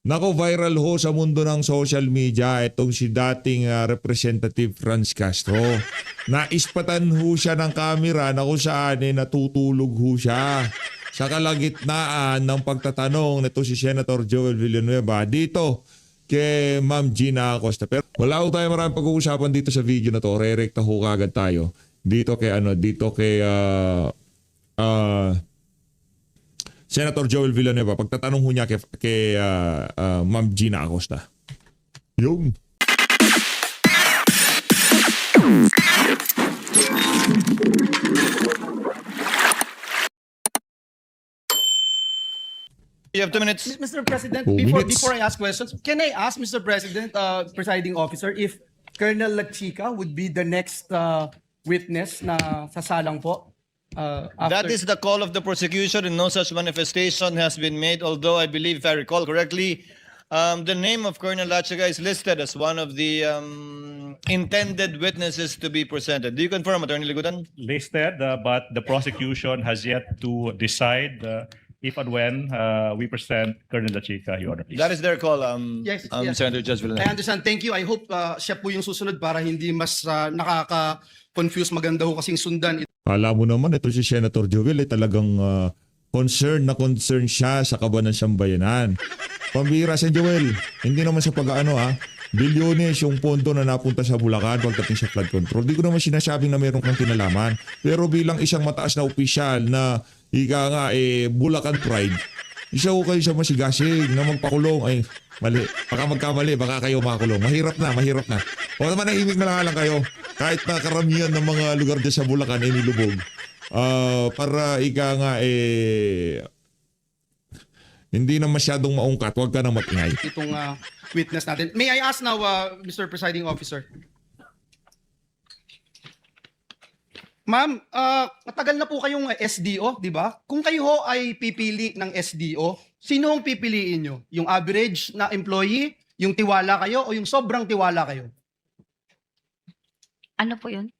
Nako, viral ho sa mundo ng social media itong si dating Representative Franz Castro. Naispatan ho siya ng kamera na kung saan natutulog ho siya sa kalagitnaan ng pagtatanong nito si Senator Joel Villanueva dito kay Ma'am Gina Acosta. Pero wala ho tayo maraming pag-uusapan dito sa video na to. Re-recta ho kagad tayo dito kay Senator Joel Villanueva, pagtatanong ho niya kay Ma'am Gina Acosta. Yung. You have 2 minutes. Mr. President, 2 minutes. before I ask questions, can I ask Mr. President, presiding officer, if Colonel Lachica would be the next witness na sasalang po? That is the call of the prosecution, and no such manifestation has been made. Although I believe, if I recall correctly, the name of Colonel Lachica is listed as one of the intended witnesses to be presented. Do you confirm, Attorney Ligudan? Listed, but the prosecution has yet to decide if and when we present Colonel Lachica, Your Honor. Please. That is their call, Yes. Senator Judge I Villanueva. understand. Thank you. I hope siya po yung susunod para hindi mas nakaka-confuse. Maganda ho kasing sundan. Kala mo naman ito si Senator Joel talagang concern siya sa kaban ng sambayanan. Pambira si Joel, hindi naman sa pag-ano bilyones yung pondo na napunta sa Bulacan pagdating sa flood control. Di ko naman sinasabing na meron kang kinalaman. Pero bilang isang mataas na opisyal na Bulacan Pride, isa ko kayo sa masigasig na magpakulong. Ay, mali. Baka magkamali, baka kayo makakulong. Mahirap na. O naman nahimik na lang kayo. Kahit na karamihan ng mga lugar dyan sa Bulacan ay nilubog. Para hindi na masyadong maungkat, huwag ka nang matingay. Itong witness natin. May I ask now, Mr. Presiding Officer? Ma'am, matagal na po kayong SDO, di ba? Kung kayo ho ay pipili ng SDO, sino ang pipiliin nyo? Yung average na employee, yung tiwala kayo, o yung sobrang tiwala kayo? Ano po yun?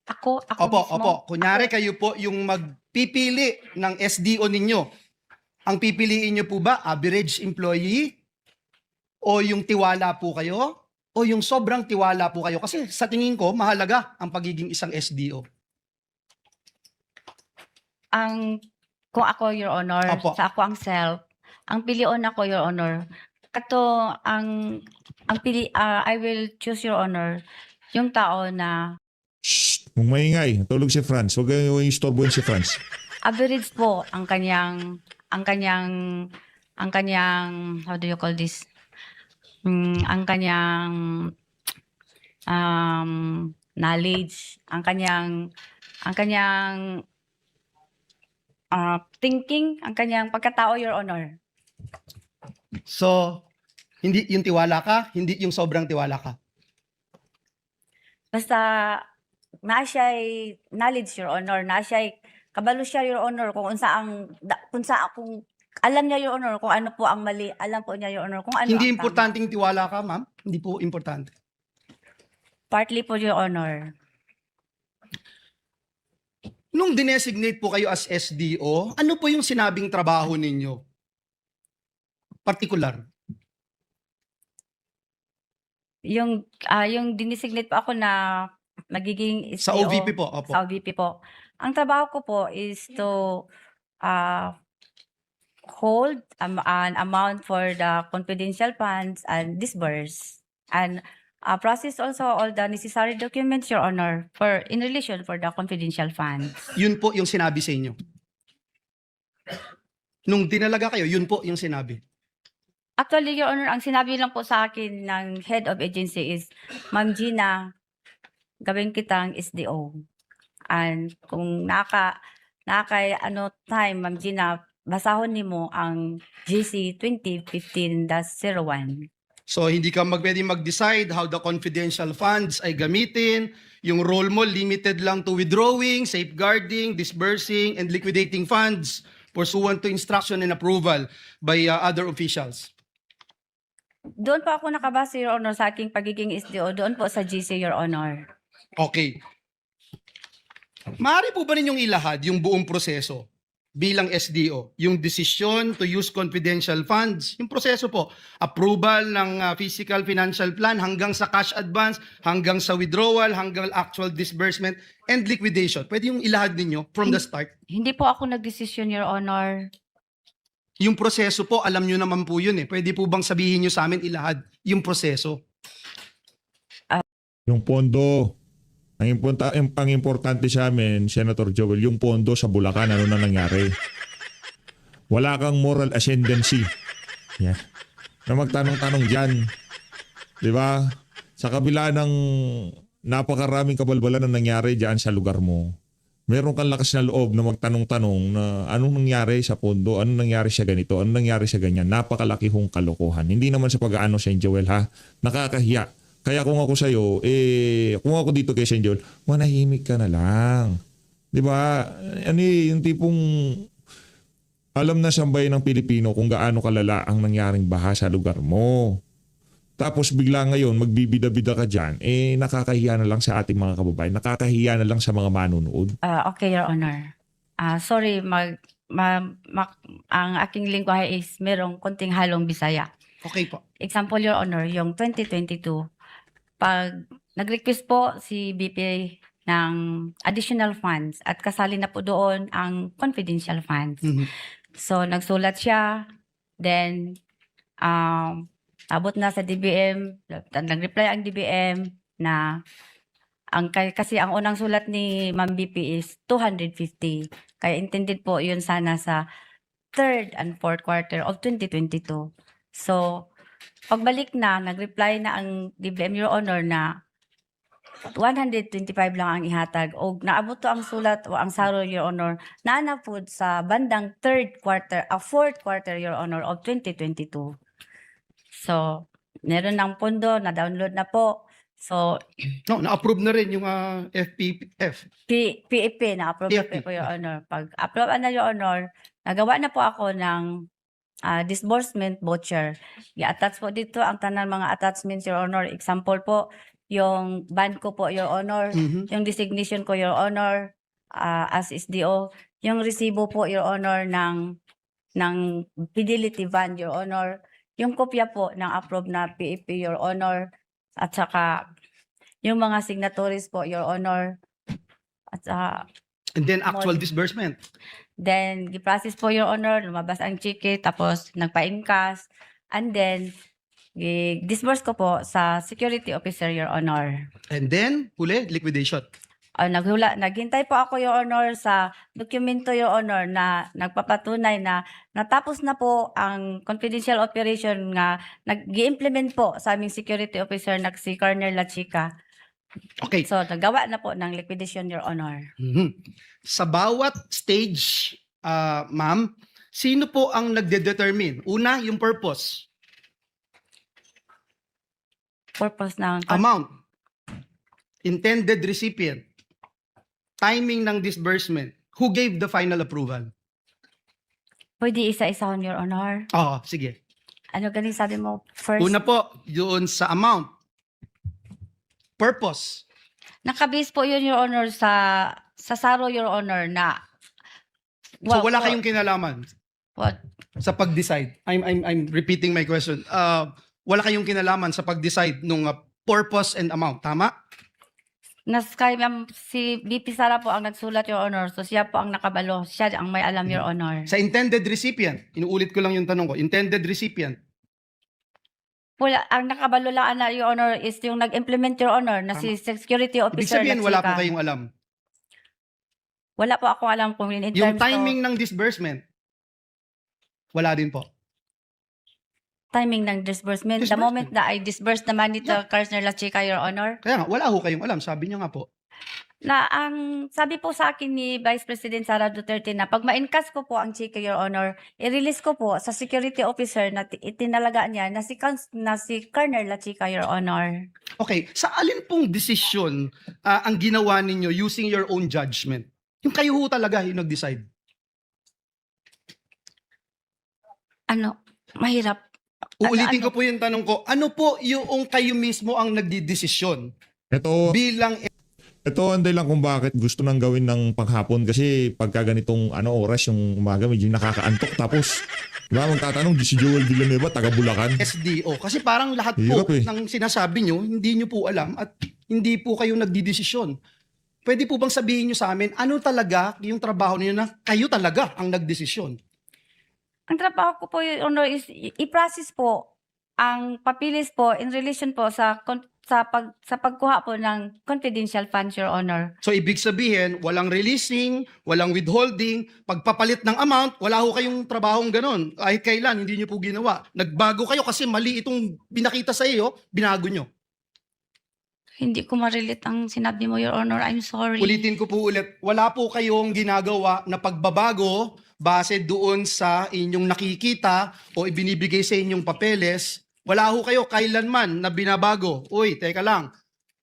Ako Opo, mismo? opo. Kunyari kayo po yung magpipili ng SDO ninyo. Ang pipiliin nyo po ba, average employee? O yung tiwala po kayo? O yung sobrang tiwala po kayo? Kasi sa tingin ko, mahalaga ang pagiging isang SDO. Kung ako, Your Honor, Opo. sa ako ang self, ang pilion ako, Your Honor, I will choose, Your Honor, yung tao na Shh! Huwag maingay. Tulog si Franz. Huwag kayong istorbohin si Franz. average po ang kanyang, how do you call this? Ang kanyang knowledge, ang kanyang thinking, ang kanyang pagkatao, Your Honor. So, hindi yung tiwala ka, hindi yung sobrang tiwala ka. Basta na siya'y knowledge, Your Honor, na siya'y kabalo siya, Your Honor, kung alam niya, Your Honor, kung ano po ang mali, alam po niya, Your Honor, kung ano Hindi ang importanteng tiwala ka, ma'am. Hindi po importante. tama. Partly po, Your Honor. Nung dinesignate po kayo as SDO, ano po yung sinabing trabaho ninyo? Particular. Yung dinesignate po ako na magiging Sa SDO, OVP po, opo. Sa OVP po. Ang trabaho ko po is to hold an amount for the confidential funds and disburse and process also all the necessary documents, Your Honor, in relation for the confidential funds. Yun po yung sinabi sa inyo. Nung dinalaga kayo, yun po yung sinabi. Actually, Your Honor, ang sinabi lang po sa akin ng head of agency is, Ma'am Gina, gawin kitang SDO. And kung time, Ma'am Gina, basahon nimo ang GC 2015-01. So, hindi ka pwedeng mag-decide how the confidential funds ay gamitin. Yung role mo, limited lang to withdrawing, safeguarding, disbursing, and liquidating funds pursuant to instruction and approval by other officials. Doon po ako nakabase, Your Honor, sa aking pagiging SDO. Doon po sa GC, Your Honor. Okay. Maaari po ba ninyong ilahad yung buong proseso? bilang SDO, yung decision to use confidential funds, yung proseso po, approval ng physical financial plan hanggang sa cash advance, hanggang sa withdrawal, hanggang actual disbursement and liquidation. Pwede yung ilahad ninyo from the start. Hindi po ako nagdesisyon, Your Honor. Yung proseso po, alam nyo naman po yun eh. Pwede po bang sabihin nyo sa amin ilahad yung proseso? Yung pondo, ang importante sa amin, Senator Joel, yung pondo sa Bulacan, ano na nangyari? Wala kang moral ascendancy. Yan. Na magtanong-tanong dyan. Di ba? Sa kabila ng napakaraming kabalbalan na nangyari dyan sa lugar mo, meron kang lakas na loob na magtanong-tanong na anong nangyari sa pondo, anong nangyari sa ganito, anong nangyari sa ganyan. Napakalaki hong kalokohan. Hindi naman sa pag-aano, St. Joel, ha? Nakakahiya. Kaya kung ako sa'yo, kung ako dito kay St. Joel, manahimik ka na lang. Di ba? Yung tipong alam na sambay ng Pilipino kung gaano kalala ang nangyaring baha sa lugar mo. Tapos bigla ngayon, magbibida-bida ka dyan, nakakahiya na lang sa ating mga kababayan, nakakahiya na lang sa mga manunood. Okay, Your Honor. Sorry, ang aking lingwahe is merong konting halong Bisaya. Okay po. Example, Your Honor, yung 2022, pag nag-request po si BP ng additional funds at kasali na po doon ang confidential funds. Mhm. So, nagsulat siya, then, abot na sa DBM, nag-reply ang DBM na kasi ang unang sulat ni Ma'am BP is 250. Kaya intended po yun sana sa third and fourth quarter of 2022. So, pagbalik na, nag-reply na ang DBM, Your Honor, na 125 lang ang ihatag. O naabot to ang sulat o ang saro, Your Honor, na po sa bandang fourth quarter, Your Honor, of 2022. So, meron ng pondo, na-download na po. So, No, na-approve na rin yung FPF. PEP, na-approve na PEP. po, Your Honor. Pag-approve na, Your Honor, nagawa na po ako ng disbursement voucher. I-attach po dito ang tanang mga attachments, Your Honor. Example po, yung band ko po, Your Honor. Mhm. Yung designation ko, Your Honor, as SDO. Yung resibo po, Your Honor, ng fidelity van, Your Honor. Yung kopya po ng approved na PEP, Your Honor. At saka, yung mga signatories po, Your Honor. At saka, And then actual disbursement. then, giprocess po, Your Honor, lumabas ang cheque, tapos nagpa-incas, and then, disburse ko po sa security officer, Your Honor. And then, huli, liquidation. Naghintay po ako, Your Honor, sa dokumento, Your Honor, na nagpapatunay na natapos na po ang confidential operation nga nag-i-implement po sa aming security officer na si Colonel Lachica. Okay. So, nagawa na po ng liquidation, Your Honor. Mhm. Sa bawat stage, ma'am, sino po ang nagde-determine? Una, yung purpose, Purpose ng amount, intended recipient, timing ng disbursement, who gave the final approval? pwede isa-isahon, Your Honor. Sige. Ano galing sabi mo? First, Una po, yun sa amount. Purpose. nakabase po yun, Your Honor, sa SARO, Your Honor, na So wala kayong kinalaman what? sa pag-decide. I'm repeating my question. Wala kayong kinalaman sa pag-decide nung purpose and amount, tama? Si BP Sara po ang nagsulat, Your Honor. So siya po ang nakabalo. Siya ang may alam, Your Honor. Sa intended recipient, inuulit ko lang yung tanong ko, intended recipient, Wala, ang nakabalo lang, Your Honor, is yung nag-implement, Your Honor, na si security ibig officer. sabihin wala po Lachica. kayong alam. Wala po akong alam kung in Yung terms timing ng disbursement, wala din po. timing ng disbursement. The moment na I disburse the money to Colonel Lachica, Your Honor, Kaya nga, wala ho kayong alam, sabi niya nga po. na ang sabi po sa akin ni Vice President Sara Duterte na pag ma-encash ko po ang cheque, Your Honor, i-release ko po sa security officer na itinalaga niya na si Colonel Lachica, Your Honor. Okay, sa alin pong desisyon ang ginawa ninyo using your own judgment? Yung kayo ho talaga yung nag-decide. Mahirap. Uulitin ko po yung tanong ko, ano po yung kayo mismo ang nagdidesisyon Ito, bilang Ito ang dahilan kung bakit gusto nang gawin ng paghapon kasi pagka ganitong oras yung umaga medyo nakakaantok tapos magtatanong si Joel Villanueva taga Bulacan. SDO. Kasi parang lahat Hirap po eh. ng sinasabi nyo, hindi nyo po alam at hindi po kayo nagdidesisyon. Pwede po bang sabihin nyo sa amin, ano talaga yung trabaho niyo na kayo talaga ang nagdesisyon? Ang trabaho ko po, Your Honor, is i-process po ang papilis po in relation po sa pagkuha po ng confidential funds, Your Honor. So ibig sabihin, walang releasing, walang withholding, pagpapalit ng amount, wala ho kayong trabahong ganon. Kahit kailan, hindi nyo po ginawa. Nagbago kayo kasi mali itong binakita sa iyo, binago nyo. Hindi ko ma-relate ang sinabi mo, Your Honor. I'm sorry. Ulitin ko po ulit, wala po kayong ginagawa na pagbabago base doon sa inyong nakikita o ibinibigay sa inyong papeles. Wala ho kayo kailanman na binabago. Uy, teka lang.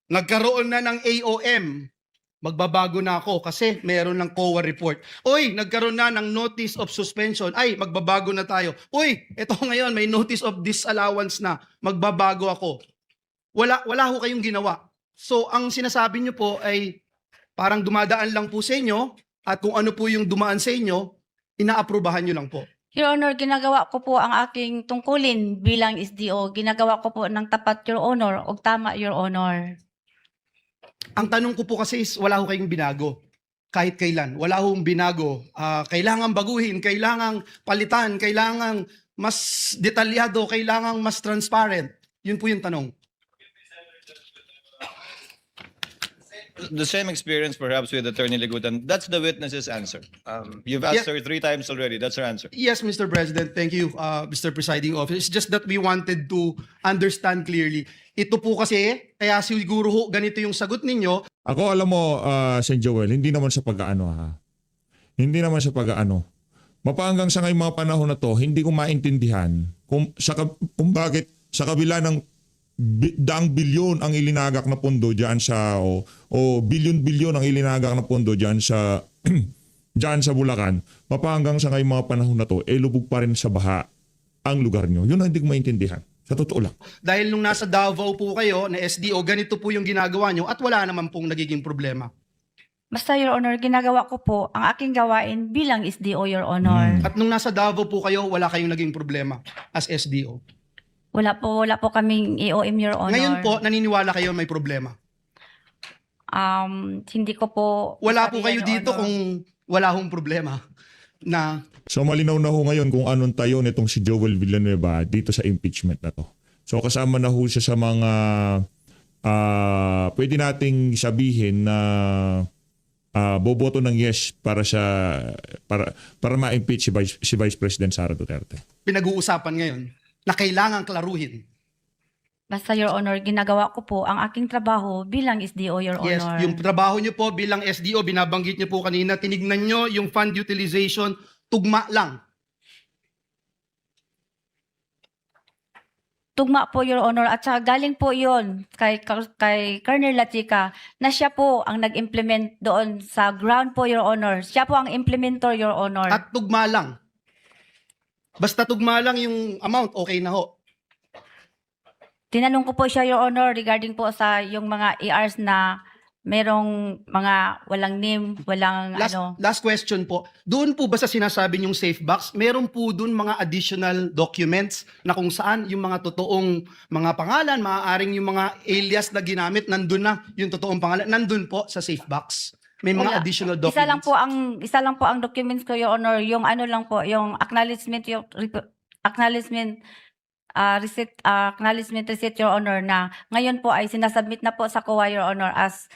Nagkaroon na ng AOM. Magbabago na ako kasi meron ng COA report. Uy, nagkaroon na ng notice of suspension. Ay, magbabago na tayo. Uy, eto ngayon may notice of disallowance na. Magbabago ako. Wala ho kayong ginawa. So, ang sinasabi nyo po ay parang dumadaan lang po sa inyo at kung ano po yung dumaan sa inyo, inaaprubahan nyo lang po. Your Honor, ginagawa ko po ang aking tungkulin bilang SDO. Ginagawa ko po ng tapat, Your Honor, o tama, Your Honor. Ang tanong ko po kasi is wala ho kayong binago. Kahit kailan. Wala hong binago. Kailangan baguhin, kailangan palitan, kailangan mas detalyado, kailangan mas transparent. Yun po yung tanong. The same experience perhaps with Attorney Ligutan. That's the witness's answer. You've asked Yeah. her 3 times already. That's her answer. Yes, Mr. President. Thank you, Mr. Presiding Officer. It's just that we wanted to understand clearly. Ito po kasi, kaya siguro ho, ganito yung sagot ninyo. Ako alam mo, St. Joel, hindi naman sa pag-aano ha. Hindi naman sa pag-aano. Mapahanggang sa ngayong mga panahon na to, hindi ko maintindihan kung bakit sa kabila ng daang bilyon ang ilinagak na pondo diyan sa o bilyon-bilyon ang ilinagak na pondo diyan sa diyan sa Bulacan, mapahanggang sa ngayong mga panahon na to, lubog pa rin sa baha ang lugar nyo. Yun ang hindi ko maintindihan. Sa totoo lang. Dahil nung nasa Davao po kayo na SDO, ganito po yung ginagawa nyo at wala naman pong nagiging problema. Basta, Your Honor, ginagawa ko po ang aking gawain bilang SDO, Your Honor. At nung nasa Davao po kayo, wala kayong naging problema as SDO. Wala po kaming EOM, Your Honor. Ngayon po, naniniwala kayo may problema. Hindi ko po... Wala po sabihin, kayo Your dito Honor. kung wala hong problema na So malinaw na ho ngayon kung anong tayo nitong si Joel Villanueva dito sa impeachment na to. So kasama na ho siya sa mga pwede nating sabihin na boboto ng yes para para ma-impeach si Vice President Sara Duterte. pinag-uusapan ngayon na kailangan klaruhin. Basta, Your Honor, ginagawa ko po ang aking trabaho bilang SDO, Your Yes, Honor. yung trabaho nyo po bilang SDO, binabanggit nyo po kanina, tinignan nyo yung fund utilization, tugma lang. Tugma po, Your Honor, at saka galing po yon kay Colonel Lachica na siya po ang nag-implement doon sa ground po, Your Honor. Siya po ang implementor, Your Honor. At tugma lang. Basta tugma lang yung amount, okay na ho. Tinanong ko po siya, Your Honor, regarding po sa yung mga ARs na merong mga walang name, walang Last question po. Doon po ba sa sinasabi niyong safe box, meron po doon mga additional documents na kung saan yung mga totoong mga pangalan, maaaring yung mga alias na ginamit, nandun na yung totoong pangalan, nandun po sa safe box. May mga Wala. additional documents. Isa lang po ang documents ko, Your Honor, yung ano lang po, yung acknowledgement receipt, Your Honor, na ngayon po ay sinasubmit na po sa COA, Your Honor, as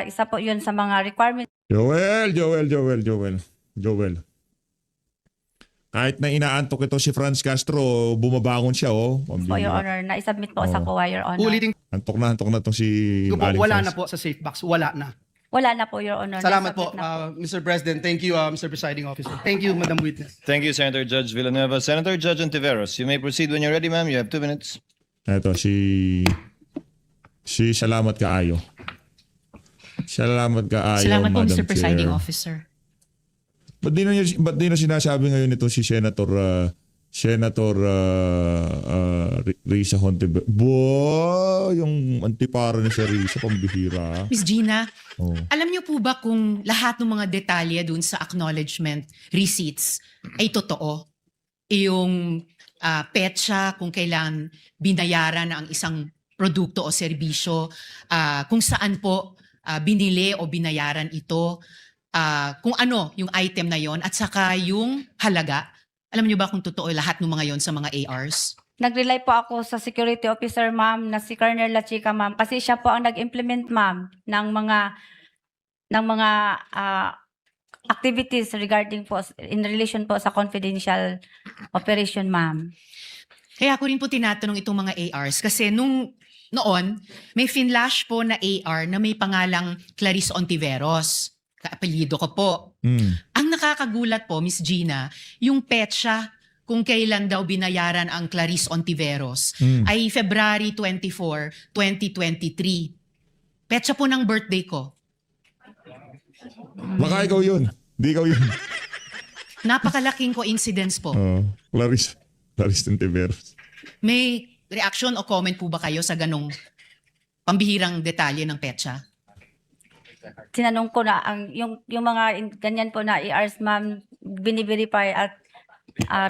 isa po yun sa mga requirements Joel. Kahit na inaantok ito si Franz Castro, bumabangon siya po, Your Pambihira. Honor, na isubmit po sa COA, Your Honor. Ulitin Antok na itong si ko po, Aling wala Franz. na po sa safe box. Wala na. Wala na po, Your Honor. Salamat po, Nasubmit na Mr. President. Thank you, Mr. Presiding Officer. Thank you, Madam Witness. Thank you, Senator Judge Villanueva. Senator Judge Ontiveros, you may proceed when you're ready, ma'am. You have 2 minutes. Ito, si Salamat Kaayo. Salamat Kaayo, Salamat po, Madam Mr. Presiding Chair. Officer. Ba't di na sinasabi ngayon ito si Senator Senator Risa Hontiveros. Yung antipara ni si Risa, pambihira. Miss Gina, Oh. alam niyo po ba kung lahat ng mga detalye dun sa acknowledgement receipts ay totoo? Yung petsa, kung kailan binayaran ang isang produkto o serbisyo, kung saan po binili o binayaran ito, kung ano yung item na yon, at saka yung halaga. Alam niyo ba kung totoo lahat ng mga yon sa mga ARs? Nag-rely po ako sa security officer, ma'am, na si Colonel La Chica, ma'am, kasi siya po ang nag-implement, ma'am, ng mga activities regarding po in relation po sa confidential operation, ma'am. Kaya ako rin po tinatanong itong mga ARs kasi noon, may finlash po na AR na may pangalang Clarice Ontiveros. Kaapelyido ko po. Ang nakakagulat po, Miss Gina, yung petsa kung kailan daw binayaran ang Clarice Ontiveros ay February 24, 2023. Petsa po ng birthday ko. Baka ikaw yun. Di ikaw yun. Napakalaking coincidence po. Clarice Hontiveros. May reaction o comment po ba kayo sa ganong pambihirang detalye ng petsa? Tinanong ko na yung mga ganyan po na ARs, ma'am, biniverify at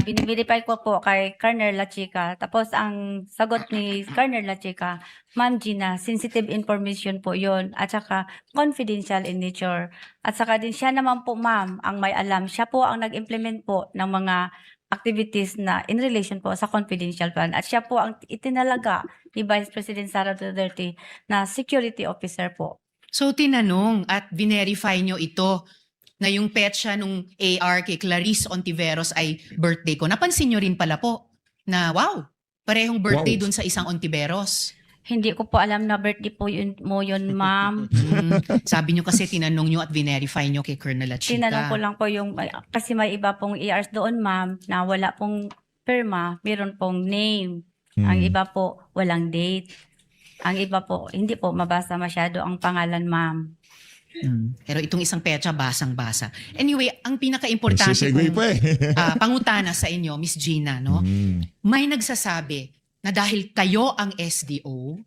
biniverify ko po kay Colonel La Chica. Tapos ang sagot ni Colonel La Chica, Ma'am Gina, sensitive information po yon at saka confidential in nature. At saka din siya naman po, ma'am, ang may alam. Siya po ang nag-implement po ng mga activities na in relation po sa confidential fund. At siya po ang itinalaga ni Vice President Sara Duterte na security officer po. So tinanong at verify nyo ito na yung petsa nung AR kay Clarice Ontiveros ay birthday ko. Napansin nyo rin pala po na wow, parehong birthday Wow. dun sa isang Ontiveros. Hindi ko po alam na birthday po yun, ma'am. Sabi nyo kasi tinanong nyo at verify nyo kay Colonel La Chica. Tinanong ko lang po kasi may iba pong ARs doon, ma'am, na wala pong firma, meron pong name. Ang iba po, walang date. Ang iba po, hindi po mabasa masyado ang pangalan, ma'am. Pero itong isang petsa, basang-basa. Anyway, ang pinaka-importante Nagsisegue kong pa eh. pangutana sa inyo, Miss Gina, no? May nagsasabi na dahil kayo ang SDO,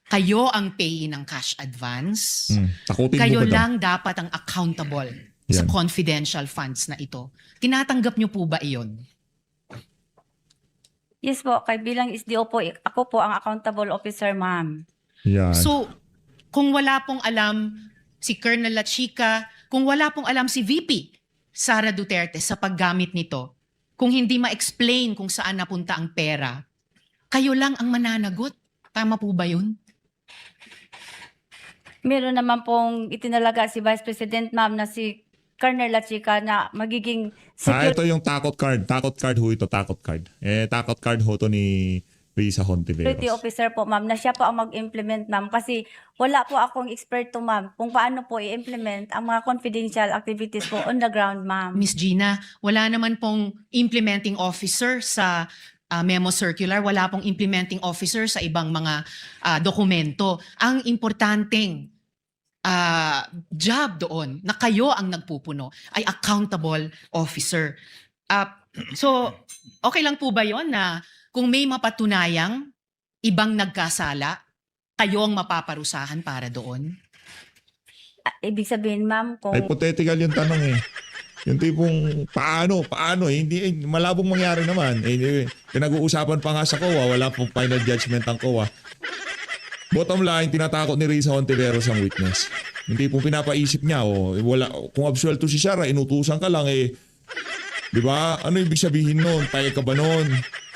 kayo ang payee ng cash advance, Takutin kayo mo ba daw? lang dapat ang accountable sa Yan. confidential funds na ito. Tinatanggap nyo po ba iyon? Yes po, kay bilang SDO po, ako po ang accountable officer, ma'am. Yan. So, kung wala pong alam si Colonel La Chica, kung wala pong alam si VP Sara Duterte sa paggamit nito, kung hindi ma-explain kung saan napunta ang pera, kayo lang ang mananagot. Tama po ba yun? Meron naman pong itinalaga si Vice President, ma'am, na si Colonel La Chica na magiging Ito yung takot card. Takot card ho ito, takot card. Takot card ho to ni Risa Hontiveros. security officer po, ma'am, na siya po ang mag-implement, ma'am. Kasi wala po akong eksperto, ma'am, kung paano po i-implement ang mga confidential activities po on the ground, ma'am. Miss Gina, wala naman pong implementing officer sa memo circular, wala pong implementing officer sa ibang mga dokumento. Ang importanteng job doon na kayo ang nagpupuno ay accountable officer. So, okay lang po ba yon na kung may mapatunayang ibang nagkasala, kayo ang mapaparusahan para doon? Ibig sabihin, ma'am, kung Hypothetical yung tanong eh. Yung tipong paano hindi malabong mangyari naman. Pinag-uusapan pa nga sa COA, wala pong final judgment ang COA. Bottom line, tinatakot ni Risa Hontiveros ang witness. Hindi pong pinapaisip niya wala kung absuelto si Sara, inutusan ka lang 'di ba? Ano ibig sabihin noon? Payag ka ba noon?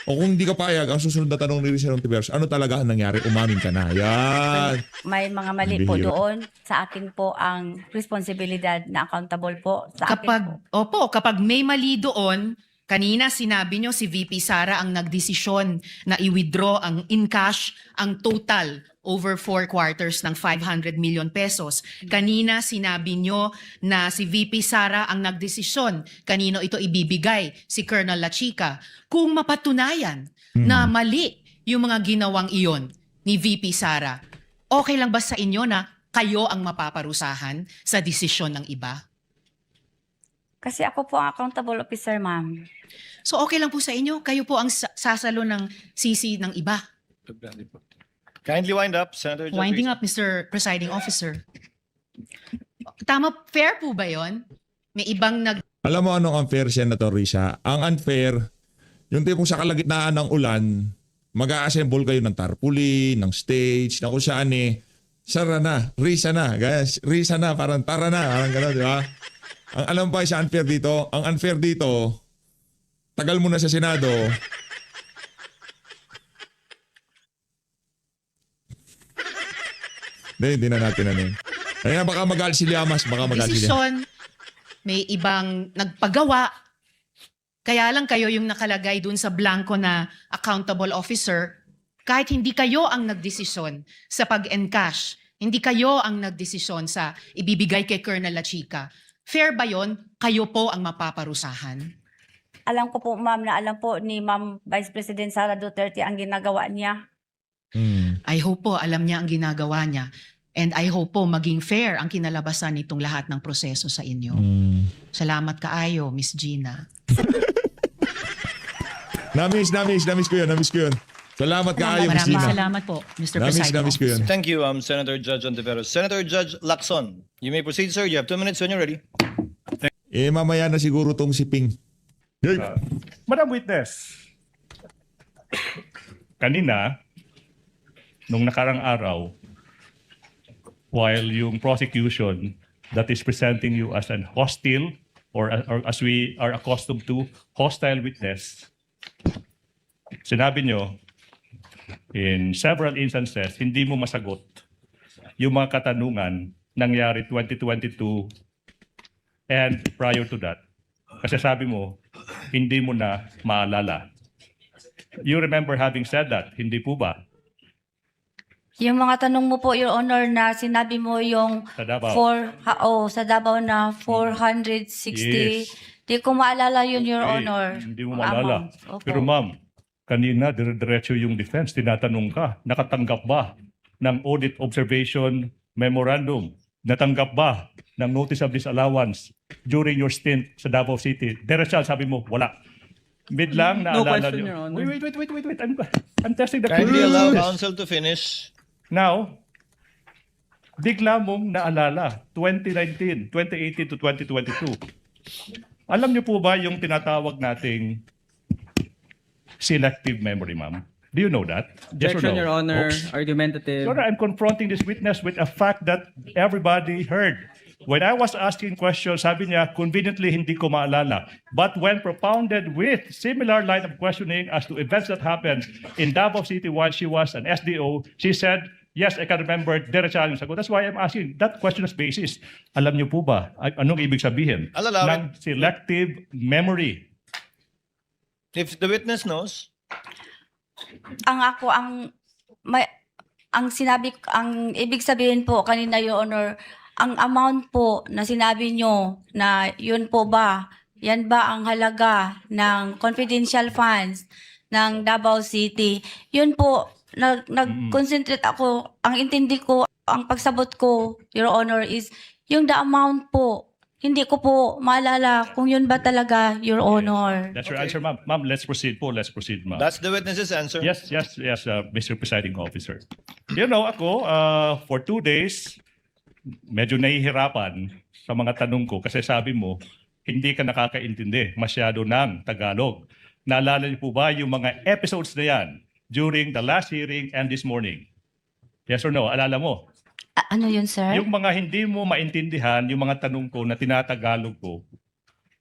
O kung hindi ka payag, ang susunod na tanong ni Risa Hontiveros, ano talaga ang nangyari? Umamin ka na. Yan. may mga mali po Bihira. doon, sa akin po ang responsibilidad na accountable po sa akin po. Kapag may mali doon, kanina sinabi nyo si VP Sara ang nagdesisyon na i-withdraw ang in cash ang total over 4 quarters ng 500 million pesos. Kanina sinabi nyo na si VP Sara ang nagdesisyon kanino ito ibibigay, si Colonel La Chica. Kung mapatunayan na mali yung mga ginawang iyon ni VP Sara, okay lang ba sa inyo na kayo ang mapaparusahan sa desisyon ng iba? Kasi ako po ang accountable officer, ma'am. So okay lang po sa inyo, kayo po ang sasalo ng sisi ng iba. Kindly wind up, Senator Judge. Winding up, Mr. Presiding Officer. Tama, fair po ba yon? May ibang Alam mo anong unfair, Senator Risa? Ang unfair, yung tipong sa kalagitnaan ng ulan, mag-a-assemble kayo ng tarpaulin, ng stage, na kung saan Sara na, Risa na, guys, Risa na, parang tara na, parang gano'n, di ba? Ang alam pa sa unfair dito, ang unfair dito, tagal mo na sa Senado, hindi na natin ano. Kaya baka magalit si Llamas, baka magalit si Llamas. desisyon, may ibang nagpagawa, kaya lang kayo yung nakalagay dun sa blanco na accountable officer, kahit hindi kayo ang nagdesisyon sa pag-encash, hindi kayo ang nagdesisyon sa ibibigay kay Colonel La Chica. Fair ba yon? Kayo po ang mapaparusahan? Alam ko po, ma'am, na alam po ni Ma'am Vice President Sara Duterte ang ginagawa niya. I hope po alam niya ang ginagawa niya. And I hope po maging fair ang kinalabasan nitong lahat ng proseso sa inyo. Salamat kaayo, Miss Gina. Namiss ko yun. Salamat kaayo, Miss Maraming Gina. salamat po, Mr. Presiding Namiss ko yun. Thank you, Senator Judge Ontiveros. Senator Judge Lacson, you may proceed, sir. You have 2 minutes when you're ready. Mamaya na siguro tong si Ping. Madam Witness, kanina, nung nakarang araw, while yung prosecution that is presenting you as an hostile or as we are accustomed to, hostile witness, sinabi nyo, in several instances, hindi mo masagot yung mga katanungan nangyari 2022 and prior to that. Kasi sabi mo, hindi mo na maalala. You remember having said that, hindi po ba? Yung mga tanong mo po, Your Honor, na sinabi mo yung Sa Davao. sa Davao na 460. Yes. Di ko maalala yun, Your Okay, Honor. Hindi mo maalala. Amount. Opo. Pero ma'am, kanina dire-diretso yung defense, tinatanong ka, nakatanggap ba ng audit observation memorandum? Natanggap ba ng notice of disallowance during your stint sa Davao City? Diretso, sabi mo, wala. Biglang No naalala question, nyo. Your Honor. Wait. I'm testing the Kindly allow curiosity. counsel to finish. Now, bigla mong naalala, 2019, 2018 to 2022. Alam niyo po ba yung tinatawag nating selective memory, ma'am? Do you know that? Yes or Objection, no? Your Honor. Oops. Argumentative. Your Honor, I'm confronting this witness with a fact that everybody heard. When I was asking questions, sabi niya, conveniently hindi ko maalala. But when propounded with similar line of questioning as to events that happened in Davao City while she was an SDO, she said, yes, I can remember, diretsa yung sagot. That's why I'm asking that question as basis. Alam niyo po ba, anong ibig sabihin I'll allow ng selective memory? If the witness knows, ang ibig sabihin po kanina, Your Honor, ang amount po na sinabi nyo na yun po ba, yan ba ang halaga ng confidential funds ng Davao City? Yun po, nag-concentrate ako, ang intindi ko, ang pagsabot ko, Your Honor, is yung the amount po. Hindi ko po maalala kung yun ba talaga, Your Honor. That's your answer, ma'am. Ma'am, let's proceed po. Let's proceed, ma'am. that's the witness's answer. Yes, Mr. Presiding Officer. You know, ako, for 2 days, medyo nahihirapan sa mga tanong ko kasi sabi mo, hindi ka nakakaintindi masyado ng Tagalog. Naalala niyo po ba yung mga episodes na yan during the last hearing and this morning? Yes or no? Alala mo? Ano yun, sir? Yung mga hindi mo maintindihan, yung mga tanong ko na tinatagalog ko,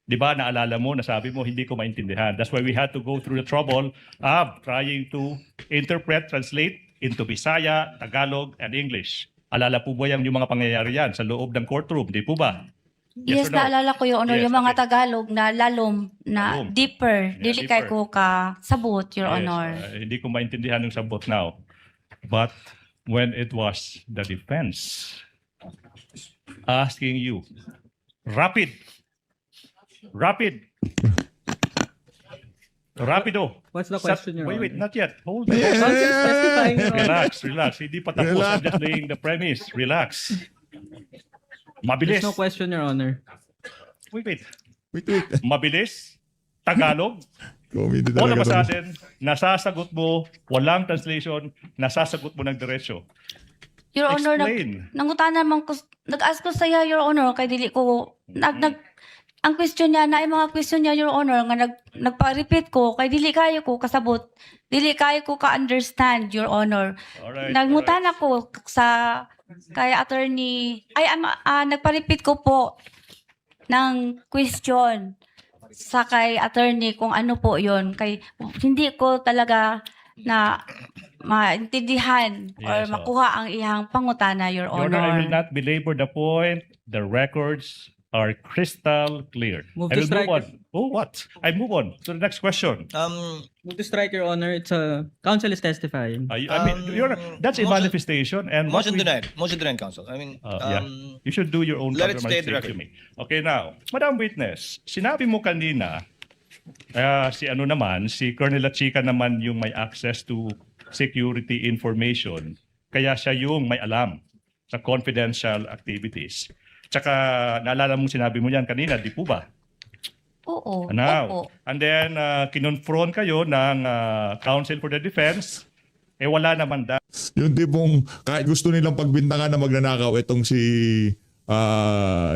di ba naalala mo, nasabi mo, hindi ko maintindihan. That's why we had to go through the trouble of trying to interpret, translate into Bisaya, Tagalog, and English. Alala po ba yung mga pangyayari yan sa loob ng courtroom? Di po ba? Yes, or no? naalala ko, Your Honor, Yes, yung mga okay. Tagalog na lalom, na Lalom. deeper, Yeah, dili kay deeper. ko ka sabot, Your Yes, Honor. hindi ko maintindihan yung sabot now. But when it was the defense asking you, rapido, What's the question, Your Wait, Honor? not yet. Hold on. Counsel is testifying, Your Honor. Relax. Hindi pa tapos. Relax. I'm just laying the premise. Relax. Mabilis. There's no question, Your Honor. Wait. Wait. Mabilis, Tagalog, Comedy all of a talaga to. sudden, nasasagot mo, walang translation, nasasagot mo ng diretso. Your Honor, Explain. nangutan naman ko, nag-ask ko saya, Your Honor, kay dili ko, ang question niya, na ay mga question niya, Your Honor, nga nagpa-repeat ko, kay dili kayo ko kasabot, dili kayo ko ka-understand, Your Honor. Alright, Nangutan alright. ako kay attorney, nagpa-repeat ko po ng question sa kay attorney kung ano po yon, kay hindi ko talaga na maintindihan or Yes, makuha ang ihang pangutana, Your Your Honor, I will Honor. not belabor the point. The records are crystal clear. Move I to will strike. move on. Oh, what? I move on to the next question. Move to strike, Your Honor. It's counsel is testifying. I mean, Your Honor, that's a motion- manifestation. And what Motion we- denied. Motion denied, counsel. I mean, Yeah. You should do your own let it stay counter-manifestation directly. to me. Okay, now, Madam Witness, sinabi mo kanina, si Colonel Lachica naman yung may access to security information, kaya siya yung may alam sa confidential activities. Tsaka, naalala mo sinabi mo yan kanina, di po ba? Oo. Now, Opo. and then, kinonfront kayo ng Counsel for the Defense, wala naman Yung tipong kahit gusto nilang pagbintangan na magnanakaw itong si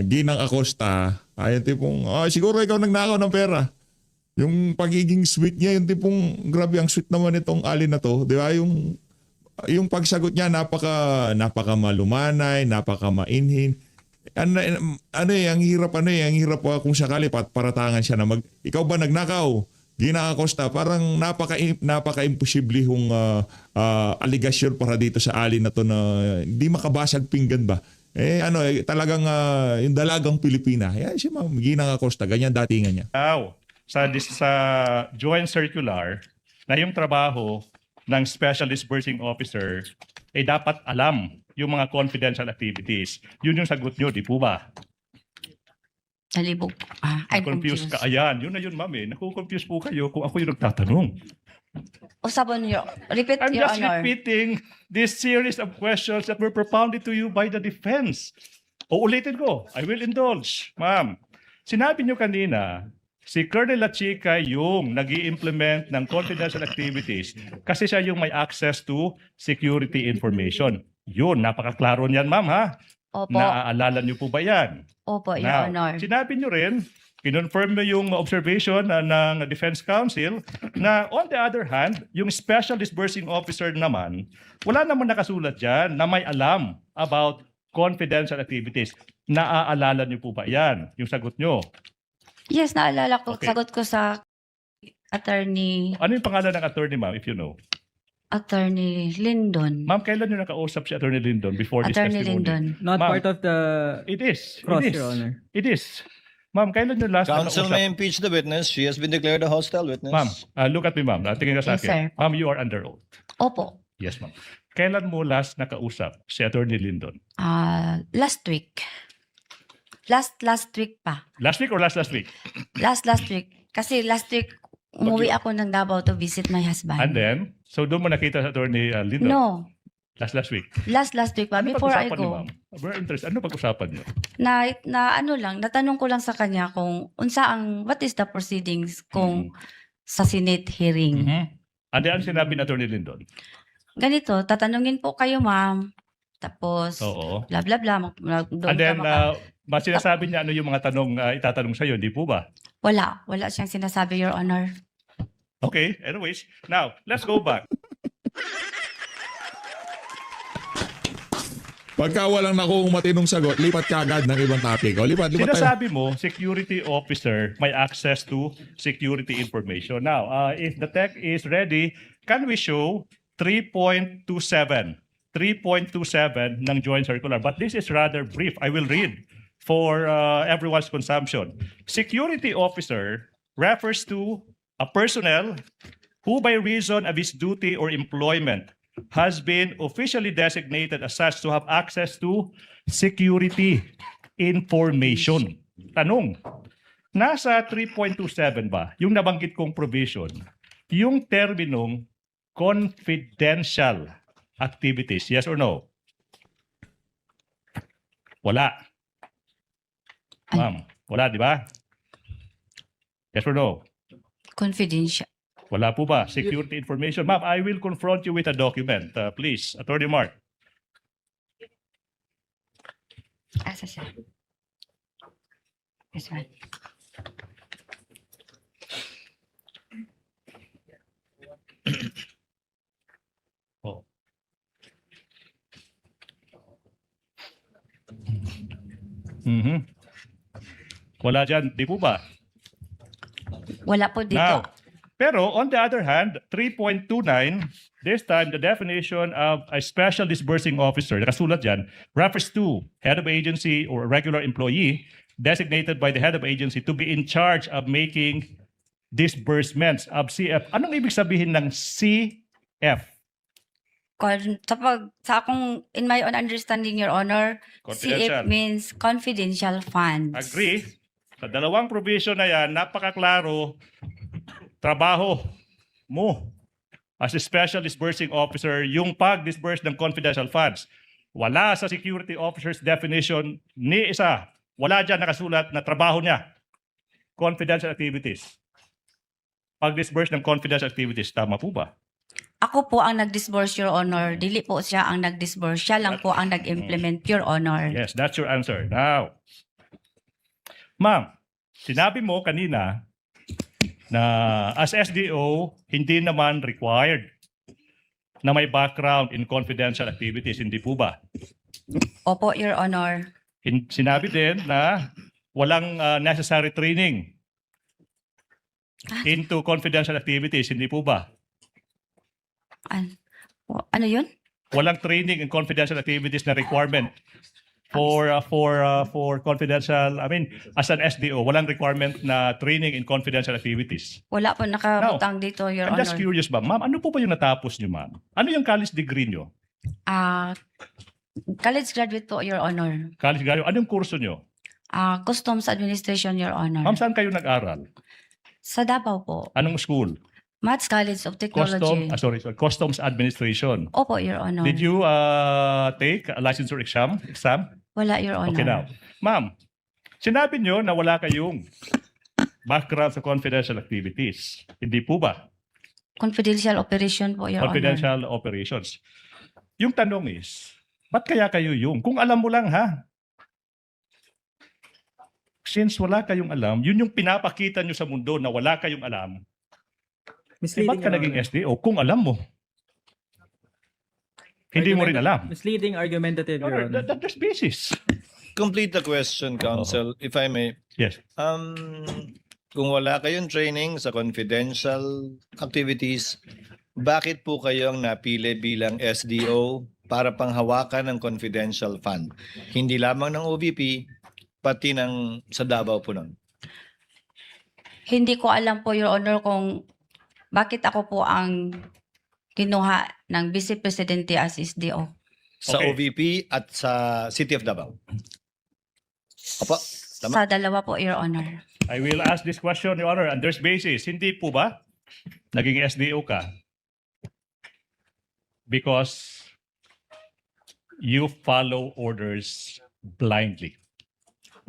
Ginang Acosta, yung tipong, siguro ikaw nagnakaw ng pera. Yung pagiging sweet niya, yung tipong, grabe ang sweet naman itong alin na to. Di ba? Yung pagsagot niya, napaka malumanay, napaka mainhin. Ang hirap ang hirap kung sakali paratangan siya na ikaw ba nagnakaw? Ginang Acosta, parang napaka-imposible yung aligasyon para dito sa alin na to na hindi makabasag pinggan ba? Talagang yung dalagang Pilipina. Si Ma'am Ginang Acosta, ganyan datingan niya. Now, sa joint circular na yung trabaho ng Special Disbursing Officer dapat alam yung mga confidential activities. Yun yung sagot nyo, di po ba? Nalibog. I'm Confused confused. ka. Ayan, yun na yun, ma'am. Naku-confuse po kayo kung ako yung nagtatanong. Usapon niyo. Repeat, I'm Your just Honor. repeating this series of questions that were propounded to you by the defense. Uulitin ko. I will indulge. Ma'am, sinabi nyo kanina, si Colonel Lachica yung nag implement ng confidential activities kasi siya yung may access to security information. Yun, napakaklaro niyan, ma'am, ha? Opo. Naaalala niyo po ba yan? Opo, Your Now, Honor. sinabi nyo rin, kinonfirm mo yung observation ng Defense Counsel na on the other hand, yung Special Disbursing Officer naman, wala naman nakasulat dyan na may alam about confidential activities. Naaalala niyo po ba yan? Yung sagot nyo. Yes, naalala ko. Okay. Sagot ko sa attorney Ano yung pangalan ng attorney, ma'am, if you know? Lyndon. Ma'am, kailan nyo nakausap si Attorney Lyndon before this Attorney testimony? Lyndon. Not Ma'am. part of the It is. cross, It is. Your Honor. It is. Ma'am, kailan nyo last counsel nakausap? may impeach the witness. She has been declared a hostile witness. Ma'am, look at me, ma'am. Tingin ka sa Yes, akin. sir. Ma'am, you are under oath. Opo. Yes, ma'am. Kailan mo last nakausap si Attorney Lyndon? Last week. Last week pa. Last week or last week? Last week. Kasi last week, umuwi ako ng Davao to visit my husband. And then, so doon mo nakita sa Attorney Lyndon? No. Last week? Last week pa. Ano Before I pag-usapan niyo, go. ma'am? Very interesting. Ano pag-usapan niyo? Natanong ko lang sa kanya kung what is the proceedings kung sa Senate hearing. And then, ano sinabi ni Attorney Lyndon? Ganito, tatanungin po kayo, ma'am. Tapos, Oo. bla bla bla. Doon And then, ka sinasabi niya ano yung mga tanong itatanong sa'yo, di po ba? Wala siyang sinasabi, Your Honor. Okay, anyways. Now, let's go back. Pagka walang nakuhong matinong sagot, lipat ka agad ng ibang topic. Lipat tayo. Sinasabi mo, security officer may access to security information. Now, if the tech is ready, can we show 3.27? 3.27 ng joint circular. But this is rather brief. I will read for everyone's consumption. Security officer refers to a personnel who by reason of his duty or employment has been officially designated as such to have access to security information. Tanong, nasa 3.27 ba, yung nabanggit kong provision, yung terminong confidential activities, yes or no? Wala. Ay. Ma'am, wala, di ba? Yes or no? Confidential. Wala po ba? Security information. Ma'am, I will confront you with a document. Please, Attorney Mark. Asa siya? This one. Oh. Mhm. Wala dyan, di po ba? Wala po dito. Now, pero on the other hand, 3.29, this time the definition of a special disbursing officer, nakasulat dyan, refers to head of agency or a regular employee designated by the head of agency to be in charge of making disbursements of CF. Anong ibig sabihin ng CF? Sa akong, in my own understanding, Your Honor, Confidential. CF means confidential funds. Agree? Sa dalawang provision na yan, napakaklaro, trabaho mo as a special disbursing officer yung pag-disburse ng confidential funds. Wala sa security officer's definition ni isa. Wala dyan nakasulat na trabaho niya. Confidential activities. Pag-disburse ng confidential activities, tama po ba? Ako po ang nag-disburse, Your Honor. Dili po siya ang nag-disburse. Siya lang po ang nag-implement, Your Honor. Yes, that's your answer. Now, ma'am, sinabi mo kanina na as SDO, hindi naman required na may background in confidential activities. Hindi po ba? Opo, Your Honor. Sinabi din na walang necessary training into confidential activities. Hindi po ba? Ano yun? Walang training in confidential activities na requirement for confidential, I mean, as an SDO, walang requirement na training in confidential activities. Wala po nakabutang dito, Your I'm Honor. just curious ba, ma'am, ano po ba yung natapos niyo, ma'am? Ano yung college degree niyo? College graduate po, Your Honor. College graduate, anong kurso niyo? Customs Administration, Your Honor. Ma'am, saan kayo nag-aral? Sa Davao po. Anong school? Maths College of Technology. Customs Administration. Opo, Your Honor. Did you take a licensure exam? Wala, Your Honor. Okay now. Ma'am, sinabi niyo na wala kayong background sa confidential activities. Hindi po ba? Confidential operation po, Your Honor. Confidential operations. Yung tanong is, ba't kaya kayo yung? Kung alam mo lang ha. Since wala kayong alam, yun yung pinapakita nyo sa mundo na wala kayong alam. Ba't ka Your naging Honor. SDO kung alam mo? Hindi mo rin alam. Misleading argumentative, Your Honor. There's basis. Complete the question, counsel, if I may. Yes. Kung wala kayong training sa confidential activities, bakit po kayo ang napili bilang SDO para panghawakan ng confidential fund? Hindi lamang ng OVP, pati ng sa Davao po nun. Hindi ko alam po, Your Honor, kung bakit ako po ang kinuha ng Vice Presidente as SDO. Sa Okay. OVP at sa City of Davao. Opo, tama. Sa dalawa po, Your Honor. I will ask this question, Your Honor, and there's basis. Hindi po ba naging SDO ka? Because you follow orders blindly.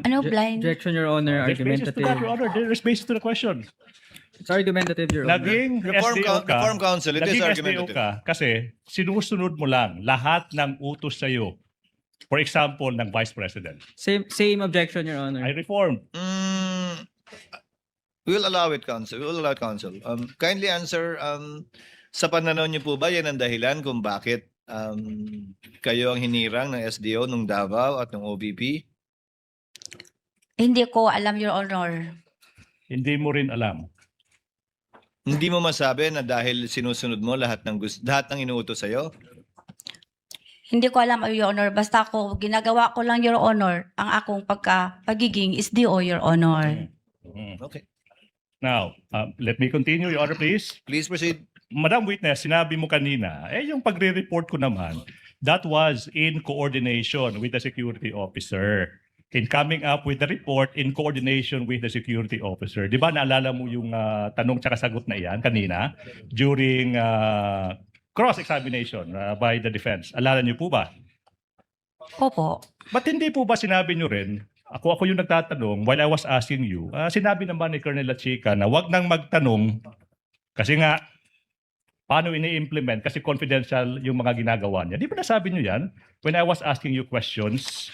Ano, blind? Objection, Your Honor. There's basis to that, Your Argumentative. Honor. There's basis to the question. It's argumentative, Your Honor. Naging SDO ka, Reform Council, it is naging SDO argumentative. ka kasi sinusunod mo lang lahat ng utos sa'yo. For example, ng Vice President. Same objection, Your Honor. I reformed. We'll allow it, Council. We'll allow it, Council. Kindly answer, sa pananaw niyo po ba yan ang dahilan kung bakit kayo ang hinirang ng SDO nung Davao at ng OVP? Hindi ko alam, Your Honor. Hindi mo rin alam. Hindi mo masabi na dahil sinusunod mo lahat ng inuutos sa'yo? Hindi ko alam, Your Honor. Basta ako, ginagawa ko lang, Your Honor, ang akong pagiging SDO, Your Honor. Okay. Now, let me continue, Your Honor, please. Please proceed. Madam Witness, sinabi mo kanina, yung pagre-report ko naman, that was in coordination with the security officer. In coming up with the report in coordination with the security officer. Di ba naalala mo yung tanong tsaka sagot na iyan kanina during cross-examination by the defense? Alala niyo po ba? Opo. Ba't hindi po ba sinabi niyo rin ako yung nagtatanong while I was asking you, sinabi naman ni Colonel Lachica na wag nang magtanong kasi nga, paano ini-implement? Kasi confidential yung mga ginagawa niya. Di ba nasabi niyo yan? When I was asking you questions,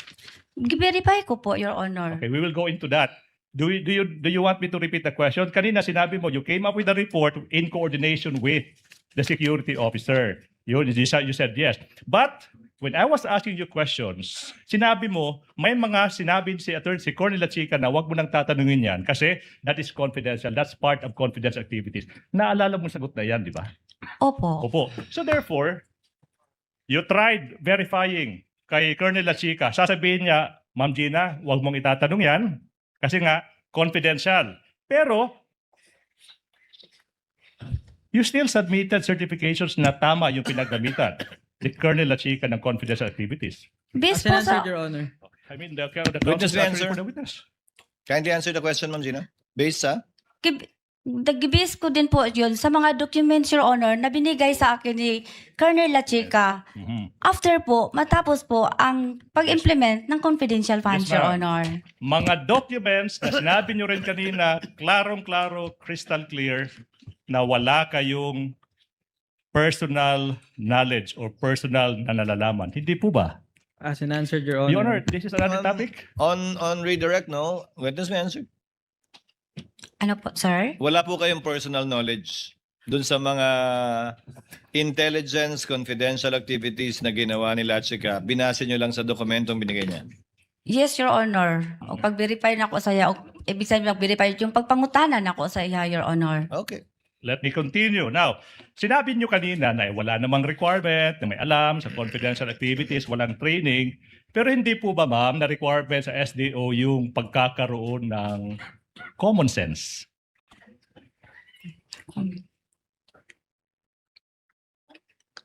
Verify ko po, Your Honor. okay, we will go into that. Do you want me to repeat the question? Kanina sinabi mo, you came up with a report in coordination with the security officer. You said yes. But when I was asking you questions, sinabi mo, may mga sinabi si Colonel Lachica na wag mo nang tatanungin yan kasi that is confidential. That's part of confidential activities. Naalala mo sagot na yan, di ba? Opo. Opo. So therefore, you tried verifying kay Colonel Lachica. Sasabihin niya, Ma'am Gina, wag mong itatanong yan kasi nga confidential. Pero you still submitted certifications na tama yung pinagdamitan ni Colonel Lachica ng confidential activities. Based As po answered, sa... Your Honor. I mean, the Witness may counsel is answer. for the witness. Kindly answer the question, Ma'am Gina. Based sa? Nag-base ko din po yun sa mga documents, Your Honor, na binigay sa akin ni Colonel Lachica. Mhm. After po, matapos po ang pag-implement ng confidential funds, Yes, Your ma'am. Honor. Mga documents na sinabi nyo rin kanina, klarong-klaro, crystal clear, na wala kayong personal knowledge or personal na nalalaman. Hindi po ba? As an answered, Your Honor. Your Honor, this is another Um, topic. On redirect, no? Witness may answer. Ano po, sir? Wala po kayong personal knowledge dun sa mga intelligence confidential activities na ginawa ni Lachica. Binase nyo lang sa dokumentong binigay niya. Yes, Your Honor. O pag-verify na ako sa iya, ibig sabihin mag-verify yung pagpangutanan ako sa iya, Your Honor. Okay. Let me continue. Now, sinabi nyo kanina na wala namang requirement, na may alam sa confidential activities, walang training. Pero hindi po ba, ma'am, na requirement sa SDO yung pagkakaroon ng common sense?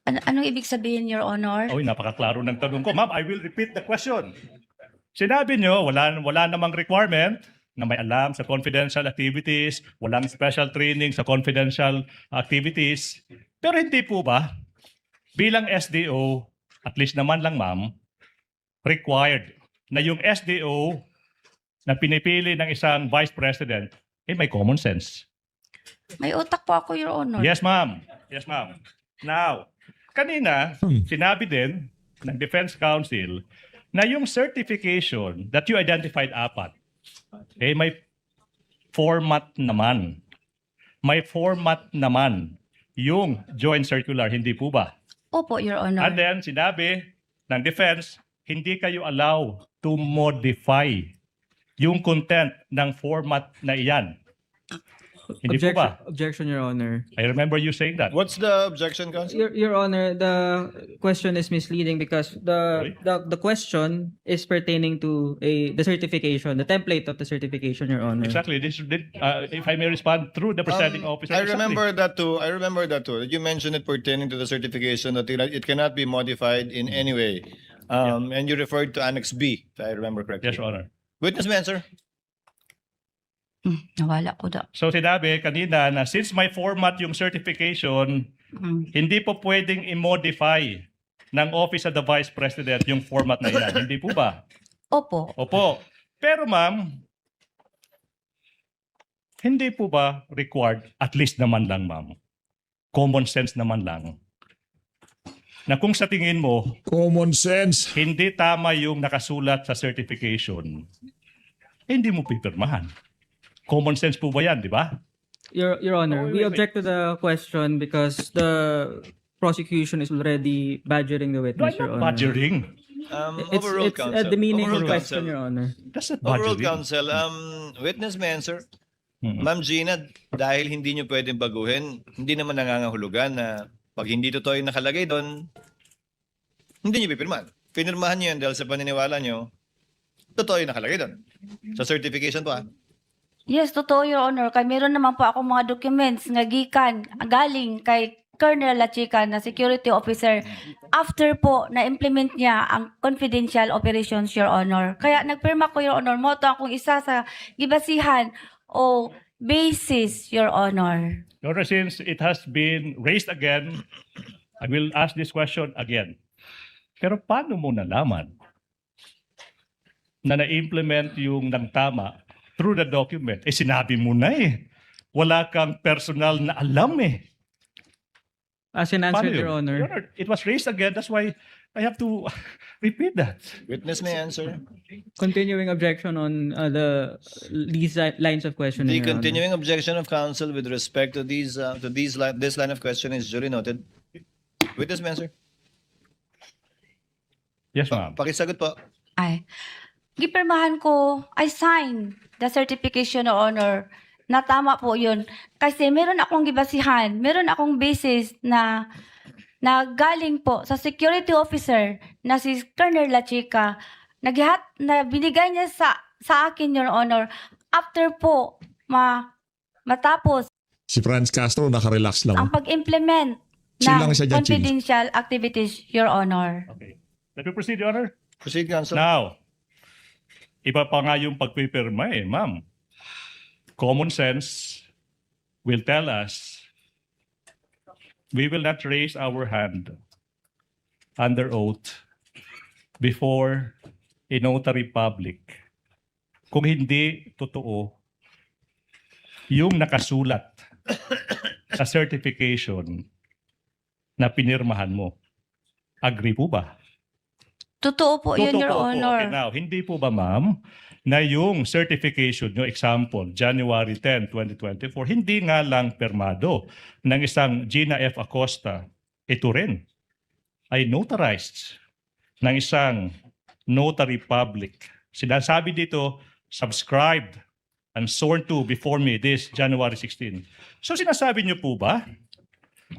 Anong ibig sabihin, Your Honor? Oy, napakaklaro ng tanong ko. Ma'am, I will repeat the question. Sinabi nyo, wala namang requirement na may alam sa confidential activities, walang special training sa confidential activities. Pero hindi po ba, bilang SDO, at least naman lang ma'am, required na yung SDO na pinipili ng isang vice president, may common sense. May utak po ako, Your Honor. Yes, ma'am. Yes, ma'am. Now, kanina, sinabi din ng Defense Counsel na yung certification that you identified apat, may format naman. May format naman yung joint circular, hindi po ba? Opo, Your Honor. And then, sinabi ng defense, hindi kayo allow to modify yung content ng format na iyan. Hindi po ba? Objection, Your Honor. I remember you saying that. What's the objection, Counsel? Your Honor, the question is misleading because the question is pertaining to the certification, the template of the certification, Your Honor. Exactly. If I may respond through the presiding officer. I exactly. remember that too. You mentioned it pertaining to the certification that it cannot be modified in any way. And you referred to Annex B, if I remember correctly. Yes, Your Honor. Witness may answer. Nawala ko daw. So sinabi kanina na since may format yung certification, hindi po pwedeng i-modify ng Office of the Vice President yung format na yan. Hindi po ba? Opo. Opo. Pero ma'am, hindi po ba required, at least naman lang ma'am, common sense naman lang, na kung sa tingin mo, Common sense. hindi tama yung nakasulat sa certification, hindi mo pipirmahan. Common sense po ba yan, di ba? Your Honor, we wait. object to the question because the prosecution is already badgering the No, witness, I'm Your not Honor. badgering. Overruled, It's Counsel. a demeaning Overruled, question, Counsel. Your Honor. That's not Overruled, badgering. Counsel. Witness may answer. Mhm. Ma'am Gina, dahil hindi nyo pwedeng baguhin, hindi naman nangangahulugan na pag hindi totoo yung nakalagay doon, hindi nyo pipirmahan. Pinirmahan nyo yan dahil sa paniniwala nyo, totoo yung nakalagay doon. Sa certification po Yes, totoo, Your Honor. Kaya meron naman po ako mga documents nga galing kay Colonel Lachica na security officer after po na-implement niya ang confidential operations, Your Honor. Kaya nagpirma ko, Your Honor, mo to akong isa sa gibasihan o basis, Your Honor. Your Honor, since it has been raised again, I will ask this question again. Pero paano mo nalaman na na-implement yung ng tama through the document. Eh sinabi mo na eh. Wala kang personal na alam eh. As in Paano answer, yun? Your Honor. Your Honor, it was raised again. That's why I have to repeat that. Witness may answer. Continuing objection on these lines of questioning, The Your Honor. continuing objection of counsel with respect to this line of questioning is duly noted. Witness may answer. Yes, ma'am. Pakisagot po. Ay, gipirmahan ko, I sign the certification, Your Honor, na tama po yun. Kasi meron akong gibasihan, meron akong basis na galing po sa security officer na si Colonel La Chica, na binigay niya sa akin, Your Honor, after po matapos Si Franz Castro, nakarelax lang. ang pag-implement Chill ng lang siya dyan, chill. confidential activities, Your Honor. Okay. Let me proceed, Your Honor. Proceed, counsel. Now, iba pa nga yung pagpipirma eh, ma'am. Common sense will tell us we will not raise our hand under oath before a notary public kung hindi totoo yung nakasulat sa certification na pinirmahan mo. Agree po ba? Totoo po yun, Your Totoo po. Honor. Okay, now, hindi po ba, ma'am, na yung certification nyo, example, January 10, 2024, hindi nga lang permado ng isang Gina F. Acosta, ito rin ay notarized ng isang notary public. Sinasabi dito, subscribed and sworn to before me this January 16. So sinasabi nyo po ba,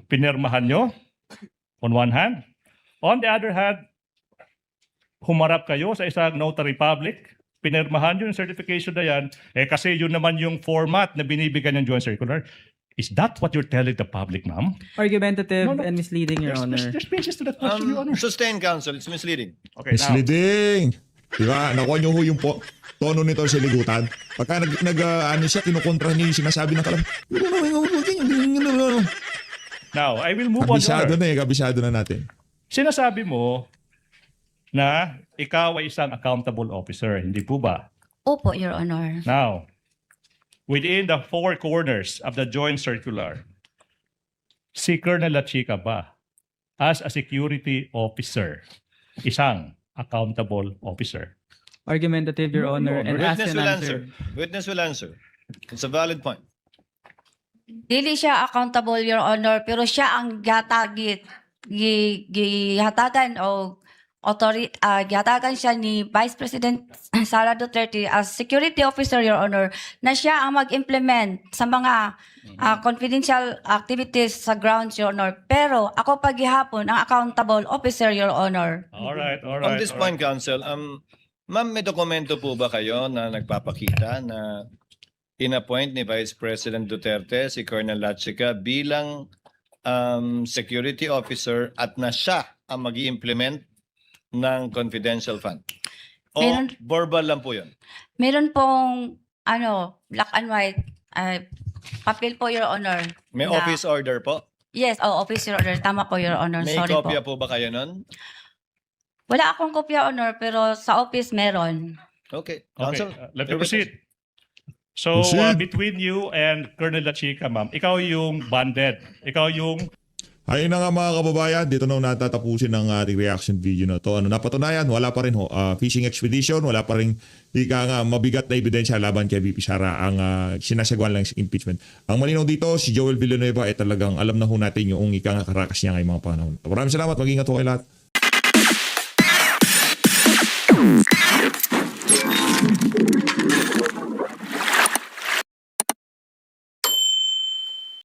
pinirmahan nyo on one hand? On the other hand, humarap kayo sa isang notary public, pinirmahan yung certification na yan, kasi yun naman yung format na binibigyan ng joint circular. Is that what you're telling the public, ma'am? Argumentative No, no. and misleading, Your Honor. There's basis to that question, Your Honor. Sustain, counsel. It's misleading. Okay, now, Misleading. Diba? Nakuha niyo ho yung tono nito sa ligutan. Pagka ano siya, kinukontra niyo yung sinasabi ng kalam. now, I will move on, Your Kabisado Honor. na kabisado na natin. Sinasabi mo na ikaw ay isang accountable officer, hindi po ba? Opo, Your Honor. Now, within the four corners of the joint circular, si Colonel La Chica ba, as a security officer, isang accountable officer? Argumentative, Your No, Honor, no, and ask Witness and will answer. answer. Witness will answer. It's a valid point. Dili siya accountable, Your Honor, pero siya ang gihatagan o gihatagan siya ni Vice President Sara Duterte as security officer, Your Honor, na siya ang mag-implement sa mga confidential activities sa grounds, Your Honor. Pero ako paghihapon ang accountable officer, Your Honor. All right. On this point, counsel, ma'am, may dokumento po ba kayo na nagpapakita na in-appoint ni Vice President Duterte si Colonel La Chica bilang security officer at na siya ang mag-i-implement ng confidential fund? O Meron- verbal lang po yun? Meron pong black and white papel po, Your Honor. May na- office order po? Yes, office, Your Honor. Tama po, Your Honor. May Sorry kopya po. po ba kayo nun? Wala akong kopya, Honor, pero sa office meron. Okay. Okay, Counsel, let me proceed. So, Proceed. between you and Colonel La Chica, ma'am, ikaw yung banded. Ikaw yung Ayun na nga mga kababayan, dito na natatapusin ang ating reaction video na to. Napatunayan, wala pa rin ho. Fishing expedition, wala pa rin mabigat na ebidensya laban kay VP Sara. Ang sinasagwan lang sa impeachment. Ang malinaw dito, si Joel Villanueva ay talagang alam na ho natin yung karakas niya ngayong mga panahon. Maraming salamat, mag-ingat ho kayo lahat.